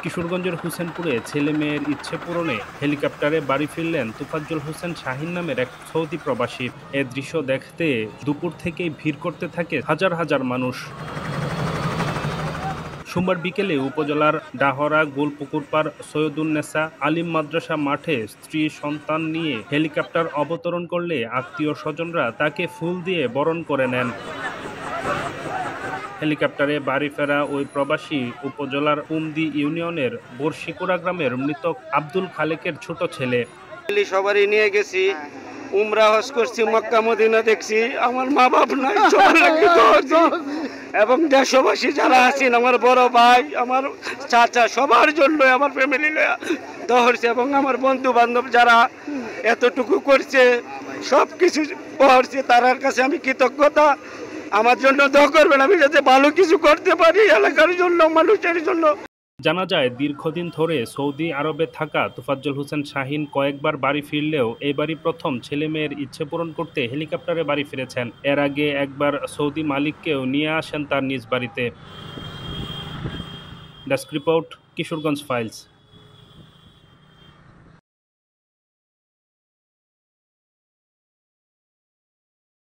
কিশোরগঞ্জের হোসেনপুরে ছেলে-মেয়ের ইচ্ছে পূরণে হেলিকপ্টারে বাড়ি ফিরলেন তোফাজ্জল হোসেন শাহীন নামের এক সৌদি প্রবাসী। এ দৃশ্য দেখতে দুপুর থেকেই ভিড় করতে থাকে হাজার হাজার মানুষ। সোমবার বিকেলে উপজেলার ডাহরা গোলপুকুরপাড় সৈয়দুন্নেসা আলিম মাদ্রাসা মাঠে স্ত্রী সন্তান নিয়ে হেলিকপ্টার অবতরণ করলে আত্মীয় স্বজনরা তাকে ফুল দিয়ে বরণ করে নেন। হেলিকপ্টারে বাড়ি ফেরা ওই প্রবাসী উপজেলার উমদি ইউনিয়নের বর্ষিকুড়া গ্রামের মৃত আব্দুল খালেকের ছোট ছেলে। সবারই নিয়ে গেছি, উমরা হজ করছি, মক্কা মদিনা দেখছি। আমার মা বাপ নাই, এবং দেশবাসী যারা আছেন, আমার বড় ভাই, আমার চাচা, সবার জন্য আমার ফ্যামিলি ধরছে, এবং আমার বন্ধু বান্ধব যারা এতটুকু করছে, সব কিছু করছে, তার কাছে আমি কৃতজ্ঞতা। আমার জন্য দোয়া করবেন, আমি যাতে ভালো কিছু করতে পারি এলাকার জন্য, মানুষের জন্য। জানা যায় দীর্ঘদিন ধরে সৌদি আরবে থাকা তোফাজ্জল হোসেন শাহীন কয়েকবার বাড়ি ফিরলেও এবারই প্রথম ছেলে মেয়ের ইচ্ছে পূরণ করতে হেলিকপ্টারে বাড়ি ফিরেছেন। এর আগে একবার সৌদি মালিককেও নিয়ে আসেন তার নিজ বাড়িতে। Desk report, Kishoreganj files.